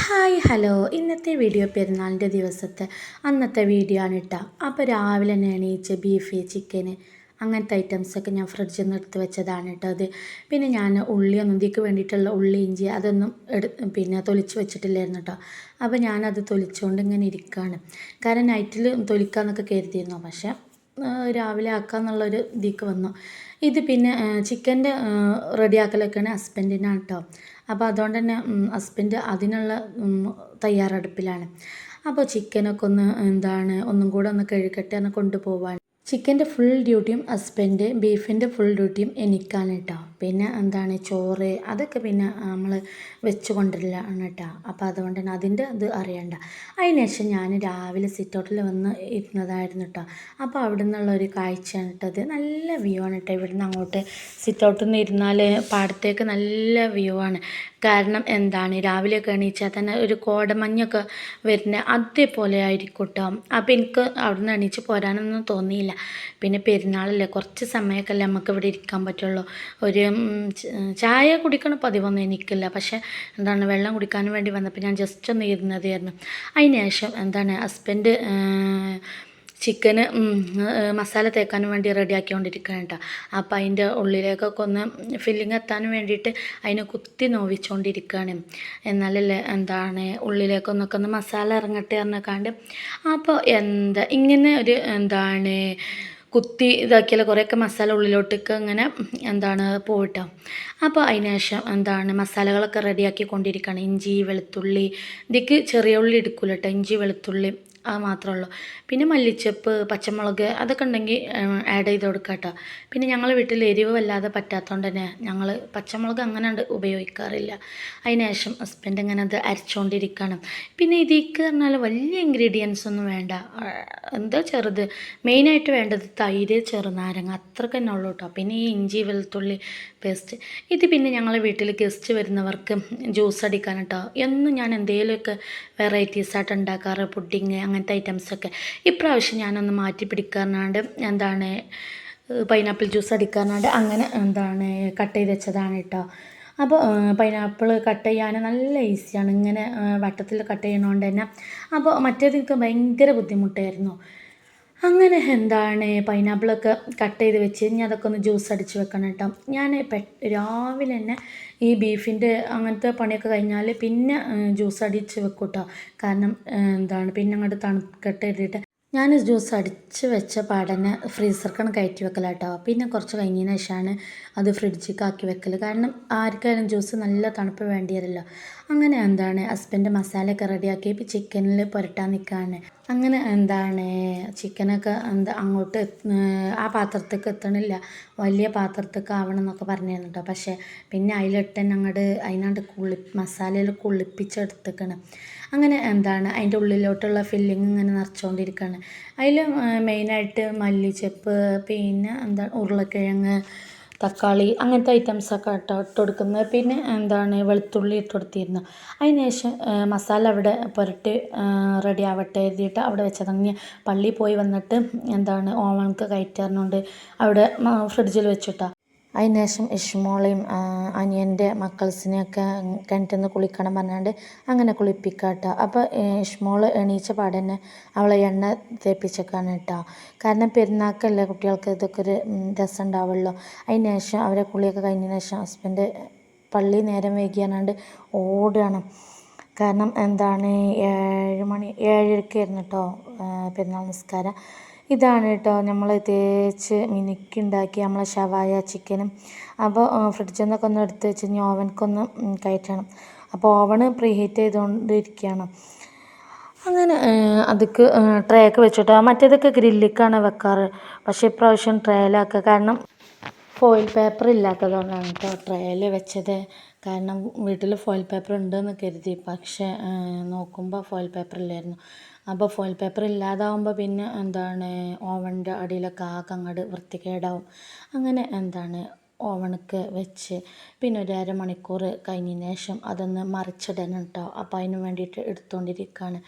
Hi hello ഇന്നത്തെ video പെരുന്നാളിൻ്റെ ദിവസത്തെ അന്നത്തെ വീഡിയോ ആണ് കേട്ടോ. അപ്പോൾ രാവിലെ തന്നെ എണീച്ച് ബീഫ് ചിക്കന് അങ്ങനത്തെ ഐറ്റംസൊക്കെ ഞാൻ ഫ്രിഡ്ജിൽ നിന്ന് എടുത്ത് വെച്ചതാണ് കേട്ടോ. അത് പിന്നെ ഞാൻ ഉള്ളിയൊന്നും ഇതിക്ക് വേണ്ടിയിട്ടുള്ള ഉള്ളി ഇഞ്ചി അതൊന്നും പിന്നെ തൊലിച്ച് വെച്ചിട്ടില്ലായിരുന്നു കേട്ടോ. അപ്പോൾ ഞാനത് തൊലിച്ചുകൊണ്ട് ഇങ്ങനെ ഇരിക്കുകയാണ്. കാരണം നൈറ്റിൽ തൊലിക്കാമെന്നൊക്കെ കരുതിയിരുന്നു, പക്ഷേ രാവിലെ ആക്കാമെന്നുള്ളൊരു ഇതിക്ക് വന്നു. ഇത് പിന്നെ ചിക്കൻ്റെ റെഡിയാക്കലൊക്കെയാണ് ഹസ്ബൻഡിനാണ് കേട്ടോ. അപ്പോൾ അതുകൊണ്ട് തന്നെ ഹസ്ബൻഡ് അതിനുള്ള തയ്യാറെടുപ്പിലാണ്. അപ്പോൾ ചിക്കനൊക്കെ ഒന്നും കൂടെ ഒന്ന് കഴുകട്ടെ എന്ന് കൊണ്ടുപോകാൻ. ചിക്കൻ്റെ ഫുൾ ഡ്യൂട്ടിയും ഹസ്ബൻഡ്, ബീഫിൻ്റെ ഫുൾ ഡ്യൂട്ടിയും എനിക്കാണ് കേട്ടോ. പിന്നെ ചോറ് അതൊക്കെ പിന്നെ നമ്മൾ വെച്ച് കൊണ്ടുവരലാണ് കേട്ടോ. അപ്പോൾ അതുകൊണ്ട് തന്നെ അതിൻ്റെ ഇത് അറിയണ്ട. അതിനുശേഷം ഞാൻ രാവിലെ സിറ്റൗട്ടിൽ വന്ന് ഇരുന്നതായിരുന്നു കേട്ടോ. അപ്പോൾ അവിടെ നിന്നുള്ളൊരു കാഴ്ചയാണ് കേട്ടത്. നല്ല വ്യൂ ആണ് കേട്ടോ. ഇവിടുന്ന് അങ്ങോട്ട് സിറ്റൗട്ടിൽ നിന്ന് ഇരുന്നാൽ പാടത്തേക്ക് നല്ല വ്യൂ ആണ്. കാരണം രാവിലെയൊക്കെ എണീച്ചാൽ തന്നെ ഒരു കോടമഞ്ഞൊക്കെ വരുന്ന അതേപോലെ ആയിരിക്കും കേട്ടോ. അപ്പോൾ എനിക്ക് അവിടെ നിന്ന് എണീച്ച് പോരാനൊന്നും തോന്നിയില്ല. പിന്നെ പെരുന്നാളല്ലേ, കുറച്ച് സമയമൊക്കെ അല്ലേ നമുക്ക് ഇവിടെ ഇരിക്കാൻ പറ്റുള്ളൂ. ഒരു ചായ കുടിക്കണ പതിവൊന്നും എനിക്കില്ല, പക്ഷേ വെള്ളം കുടിക്കാനും വേണ്ടി വന്നപ്പോൾ ഞാൻ ജസ്റ്റ് ഒന്ന് ഇരുന്നതായിരുന്നു. അതിന് ശേഷം ഹസ്ബൻഡ് ചിക്കന് മസാല തേക്കാനും വേണ്ടി റെഡിയാക്കിക്കൊണ്ടിരിക്കുകയാണ് കേട്ടോ. അപ്പോൾ അതിൻ്റെ ഉള്ളിലേക്കൊക്കെ ഒന്ന് ഫില്ലിങ് എത്താൻ വേണ്ടിയിട്ട് അതിനെ കുത്തി നോവിച്ചുകൊണ്ടിരിക്കുകയാണ്. എന്നാലല്ലേ ഉള്ളിലേക്കൊന്നൊക്കെ ഒന്ന് മസാല ഇറങ്ങട്ടെ പറഞ്ഞാണ്ട്. അപ്പോൾ ഇങ്ങനെ ഒരു കുത്തി ഇതാക്കിയാൽ കുറേയൊക്കെ മസാല ഉള്ളിലോട്ടേക്ക് ഇങ്ങനെ പോയിട്ടോ. അപ്പോൾ അതിന് ശേഷം മസാലകളൊക്കെ റെഡിയാക്കി കൊണ്ടിരിക്കുകയാണ്. ഇഞ്ചി വെളുത്തുള്ളി, ഇതിക്ക് ചെറിയ ഉള്ളി എടുക്കില്ല കേട്ടോ, ഇഞ്ചി വെളുത്തുള്ളി അത് മാത്രമേ ഉള്ളൂ. പിന്നെ മല്ലിച്ചപ്പ് പച്ചമുളക് അതൊക്കെ ഉണ്ടെങ്കിൽ ആഡ് ചെയ്ത് കൊടുക്കുക കേട്ടോ. പിന്നെ ഞങ്ങളെ വീട്ടിൽ എരിവ് വല്ലാതെ പറ്റാത്തതുകൊണ്ട് തന്നെ ഞങ്ങൾ പച്ചമുളക് അങ്ങനെ ഉപയോഗിക്കാറില്ല. അതിന് ശേഷം ഹസ്ബൻഡ് ഇങ്ങനെ അത് അരച്ചുകൊണ്ടിരിക്കണം. പിന്നെ ഇതിക്ക് പറഞ്ഞാൽ വലിയ ഇൻഗ്രീഡിയൻസ് ഒന്നും വേണ്ട, ചെറുത് മെയിനായിട്ട് വേണ്ടത് തൈര് ചെറുനാരങ്ങ അത്രയ്ക്ക് തന്നെ ഉള്ളൂ കേട്ടോ. പിന്നെ ഈ ഇഞ്ചി വെളുത്തുള്ളി പേസ്റ്റ് ഇത് പിന്നെ ഞങ്ങളെ വീട്ടിൽ ഗസ്റ്റ് വരുന്നവർക്ക് ജ്യൂസ് അടിക്കാൻ കേട്ടോ. എന്നും ഞാൻ എന്തെങ്കിലുമൊക്കെ വെറൈറ്റീസായിട്ട് ഉണ്ടാക്കാറ്, പുഡിങ് അങ്ങനത്തെ ഐറ്റംസൊക്കെ. ഇപ്രാവശ്യം ഞാനൊന്ന് മാറ്റി പിടിക്കാറുണ്ട്, പൈനാപ്പിൾ ജ്യൂസ് അടിക്കാറുണ്ട്. അങ്ങനെ കട്ട് ചെയ്ത് വെച്ചതാണ് കേട്ടോ. അപ്പോൾ പൈനാപ്പിൾ കട്ട് ചെയ്യാൻ നല്ല ഈസിയാണ്, ഇങ്ങനെ വട്ടത്തിൽ കട്ട് ചെയ്യണോണ്ട് തന്നെ. അപ്പോൾ മറ്റേത് എനിക്ക് ഭയങ്കര ബുദ്ധിമുട്ടായിരുന്നു. അങ്ങനെ പൈനാപ്പിളൊക്കെ കട്ട് ചെയ്ത് വെച്ച് ഇനി അതൊക്കെ ഒന്ന് ജ്യൂസ് അടിച്ച് വെക്കണം കേട്ടോ. ഞാൻ രാവിലെ തന്നെ ഈ ബീഫിൻ്റെ അങ്ങനത്തെ പണിയൊക്കെ കഴിഞ്ഞാൽ പിന്നെ ജ്യൂസ് അടിച്ച് വെക്കും കേട്ടോ. കാരണം പിന്നെ അങ്ങോട്ട് തണുക്കട്ടെ എഴുതിയിട്ട് ഞാൻ ജ്യൂസ് അടിച്ച് വെച്ച പാടന്നെ ഫ്രീസർക്കാണ് കയറ്റി വെക്കല കേട്ടോ. പിന്നെ കുറച്ച് കഴിഞ്ഞതിന് ശേഷമാണ് അത് ഫ്രിഡ്ജിലേക്ക് ആക്കി വെക്കൽ. കാരണം ആർക്കായാലും ജ്യൂസ് നല്ല തണുപ്പ് വേണ്ടിയല്ലോ. അങ്ങനെ ഹസ്ബൻഡ് മസാലയൊക്കെ റെഡിയാക്കി ചിക്കനിൽ പുരട്ടാൻ നിൽക്കുകയാണ്. അങ്ങനെ ചിക്കനൊക്കെ അങ്ങോട്ട് ആ പാത്രത്തേക്ക് എത്തണില്ല, വലിയ പാത്രത്തേക്ക് ആവണം എന്നൊക്കെ പറഞ്ഞിരുന്നു കേട്ടോ. പക്ഷേ പിന്നെ അതിലിട്ട് അതിനാണ്ട് മസാലയിൽ കുളിപ്പിച്ചെടുത്തേക്കാണ്. അങ്ങനെ അതിൻ്റെ ഉള്ളിലോട്ടുള്ള ഫില്ലിങ് ഇങ്ങനെ നിറച്ചുകൊണ്ടിരിക്കുകയാണ്. അതിൽ മെയിനായിട്ട് മല്ലിച്ചപ്പ്, പിന്നെ ഉരുളക്കിഴങ്ങ്, തക്കാളി അങ്ങനത്തെ ഐറ്റംസൊക്കെ ഇട്ട് കൊടുക്കുന്നത്. പിന്നെ വെളുത്തുള്ളി ഇട്ട് കൊടുത്തിരുന്നു. അതിന് ശേഷം മസാല അവിടെ പുരട്ടി റെഡി ആവട്ടെ എഴുതിയിട്ട് അവിടെ വെച്ചതങ്ങ് പള്ളിയിൽ പോയി വന്നിട്ട് ഓവണക്ക് കയറ്റാറുണ്ട് അവിടെ ഫ്രിഡ്ജിൽ വെച്ചിട്ടാ. അതിന് ശേഷം ഇഷ്മോളെയും അനിയൻ്റെ മക്കൾസിനെയൊക്കെ കിണറ്റിൽ നിന്ന് കുളിക്കണം പറഞ്ഞാണ്ട് അങ്ങനെ കുളിപ്പിക്കാട്ടോ. അപ്പോൾ ഇഷ്മോൾ എണീച്ച പാടന്നെ അവളെ എണ്ണ തേപ്പിച്ചേക്കാണ് കേട്ടോ. കാരണം പെരുന്നാക്കല്ലേ കുട്ടികൾക്ക് ഇതൊക്കെ ഒരു രസം ഉണ്ടാവുള്ളൂ. അതിന് ശേഷം അവരെ കുളിയൊക്കെ കഴിഞ്ഞതിന് ശേഷം ഹസ്ബൻഡ് പള്ളി നേരം വൈകിയാണ്ട് ഓടുകയാണ്. കാരണം 7 മണി 7:30 കേട്ടോ പെരുന്നാൾ നിസ്കാരം. ഇതാണ് കേട്ടോ നമ്മൾ തേച്ച് മിനുക്കിണ്ടാക്കി നമ്മളെ ഷവായ ചിക്കനും. അപ്പോൾ ഫ്രിഡ്ജിൽ നിന്നൊക്കെ ഒന്ന് എടുത്ത് വെച്ച് ഇനി ഓവൻക്കൊന്ന് കയറ്റണം. അപ്പോൾ ഓവണ് പ്രീ ഹീറ്റ് ചെയ്തുകൊണ്ടിരിക്കുകയാണ്. അങ്ങനെ അതിക്ക് ട്രേ ഒക്കെ വെച്ചിട്ടോ. മറ്റേതൊക്കെ ഗ്രില്ലിക്കാണ് വെക്കാറ്, പക്ഷേ ഇപ്രാവശ്യം ട്രേയിലാക്കുക. കാരണം ഫോയിൽ പേപ്പർ ഇല്ലാത്തതുകൊണ്ടാണ് കേട്ടോ ട്രേയിൽ വെച്ചത്. കാരണം വീട്ടിൽ ഫോയിൽ പേപ്പർ ഉണ്ടെന്ന് കരുതി, പക്ഷേ നോക്കുമ്പോൾ ഫോയിൽ പേപ്പർ ഇല്ലായിരുന്നു. അപ്പോൾ ഫോയിൽ പേപ്പർ ഇല്ലാതാവുമ്പോൾ പിന്നെ ഓവൻ്റെ അടിയിലൊക്കെ ആകെ അങ്ങോട്ട് വൃത്തികേടാവും. അങ്ങനെ ഓവണൊക്കെ വെച്ച് പിന്നെ ഒരു അരമണിക്കൂർ കഴിഞ്ഞതിന് ശേഷം അതൊന്ന് മറിച്ചിടണം കേട്ടോ. അപ്പോൾ അതിന് വേണ്ടിയിട്ട് എടുത്തുകൊണ്ടിരിക്കുകയാണ്.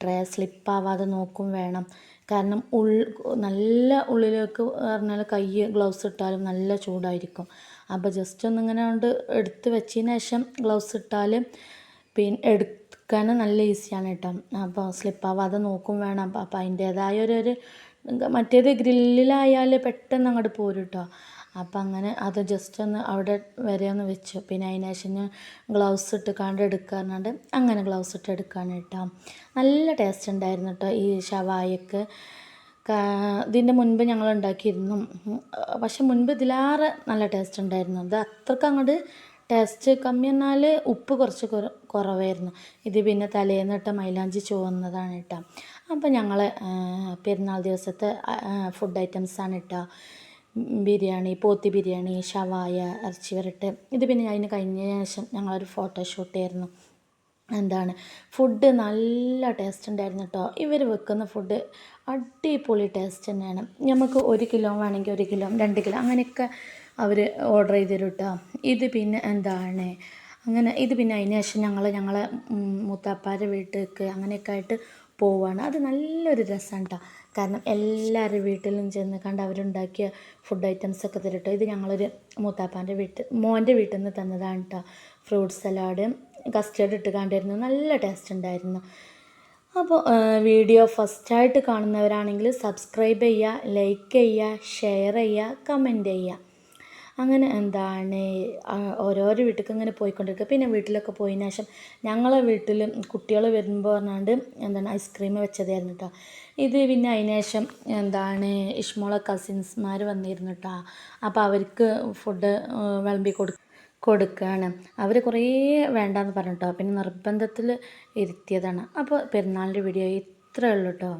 ട്രേ സ്ലിപ്പാവാതെ നോക്കും വേണം. കാരണം നല്ല ഉള്ളിലേക്ക് പറഞ്ഞാൽ കൈ ഗ്ലൗസ് ഇട്ടാലും നല്ല ചൂടായിരിക്കും. അപ്പോൾ ജസ്റ്റ് ഒന്നിങ്ങനെ കൊണ്ട് എടുത്ത് വെച്ചതിന് ശേഷം ഗ്ലൗസ് ഇട്ടാൽ പിന്നെ എടുക്കാൻ നല്ല ഈസിയാണ് കേട്ടോ. അപ്പോൾ സ്ലിപ്പാവാതെ നോക്കും വേണം. അപ്പോൾ അതിൻ്റേതായ ഒരു മറ്റേത് ഗ്രില്ലിലായാൽ പെട്ടെന്ന് അങ്ങോട്ട് പോരും കേട്ടോ. അപ്പം അങ്ങനെ അത് ജസ്റ്റ് ഒന്ന് അവിടെ വരെ ഒന്ന് വെച്ചു. പിന്നെ അതിന് ശേഷം ഞാൻ ഗ്ലൗസ് ഇട്ട് കണ്ട് എടുക്കാറുണ്ട്. അങ്ങനെ ഗ്ലൗസ് ഇട്ട് എടുക്കാണ് കേട്ടോ. നല്ല ടേസ്റ്റ് ഉണ്ടായിരുന്നു കേട്ടോ ഈ ഷവായക്ക്. ഇതിൻ്റെ മുൻപ് ഞങ്ങൾ ഉണ്ടാക്കിയിരുന്നു. പക്ഷെ മുൻപ് ഇതിലേറെ നല്ല ടേസ്റ്റ് ഉണ്ടായിരുന്നു. അത് അത്രയ്ക്ക് അങ്ങോട്ട് ടേസ്റ്റ് കമ്മി എന്നാൽ ഉപ്പ് കുറച്ച് കുറവായിരുന്നു. ഇത് പിന്നെ തലേന്നിട്ട് മൈലാഞ്ചി ചുവന്നതാണ് കേട്ടോ. അപ്പോൾ ഞങ്ങൾ പെരുന്നാൾ ദിവസത്തെ ഫുഡ് ഐറ്റംസാണ് കേട്ടോ. ബിരിയാണി, പോത്തി ബിരിയാണി, ഷവായ, ഇറച്ചി വരട്ട്. ഇത് പിന്നെ അതിന് കഴിഞ്ഞ ശേഷം ഞങ്ങളൊരു ഫോട്ടോഷൂട്ടായിരുന്നു. ഫുഡ് നല്ല ടേസ്റ്റ് ഉണ്ടായിരുന്നു കേട്ടോ. ഇവർ വെക്കുന്ന ഫുഡ് അടിപൊളി ടേസ്റ്റ് തന്നെയാണ്. നമുക്ക് 1 കിലോ വേണമെങ്കിൽ 1 കിലോ 2 കിലോ അങ്ങനെയൊക്കെ അവർ ഓർഡർ ചെയ്ത് തരും കേട്ടോ. ഇത് പിന്നെ അങ്ങനെ ഇത് പിന്നെ അതിന് ശേഷം ഞങ്ങളെ മൂത്താപ്പാരുടെ വീട്ടിലേക്ക് അങ്ങനെയൊക്കെ ആയിട്ട് പോവുകയാണ്. അത് നല്ലൊരു രസമാണ് കേട്ടോ. കാരണം എല്ലാവരുടെ വീട്ടിലും ചെന്ന് കണ്ട് അവരുണ്ടാക്കിയ ഫുഡ് ഐറ്റംസൊക്കെ തരും കേട്ടോ. ഇത് ഞങ്ങളൊരു മൂത്താപ്പാൻ്റെ മോൻ്റെ വീട്ടിൽ നിന്ന് തന്നതാണ് കേട്ടോ. ഫ്രൂട്ട് സലാഡ്, കസ്റ്റേർഡ് ഇട്ട് കണ്ടിരുന്നു. നല്ല ടേസ്റ്റ് ഉണ്ടായിരുന്നു. അപ്പോൾ വീഡിയോ ഫസ്റ്റായിട്ട് കാണുന്നവരാണെങ്കിൽ സബ്സ്ക്രൈബ് ചെയ്യുക, ലൈക്ക് ചെയ്യുക, ഷെയർ ചെയ്യുക, കമൻറ്റ് ചെയ്യുക. അങ്ങനെ ഓരോരോ വീട്ടിലേക്ക് ഇങ്ങനെ പോയിക്കൊണ്ടിരിക്കുക. പിന്നെ വീട്ടിലൊക്കെ പോയതിന് ശേഷം ഞങ്ങളെ വീട്ടിൽ കുട്ടികൾ വരുമ്പോൾ ഐസ്ക്രീം വെച്ചതായിരുന്നു കേട്ടോ. ഇത് പിന്നെ അതിന് ശേഷം ഇഷ്മോളെ കസിൻസ്മാർ വന്നിരുന്നു കേട്ടോ. അപ്പോൾ അവർക്ക് ഫുഡ് വിളമ്പി കൊടുക്കുകയാണ്. അവർ കുറേ വേണ്ടാന്ന് പറഞ്ഞു കേട്ടോ. പിന്നെ നിർബന്ധത്തിൽ ഇരുത്തിയതാണ്. അപ്പോൾ പെരുന്നാളിൻ്റെ വീഡിയോ ഇത്രയേ ഉള്ളൂ കേട്ടോ.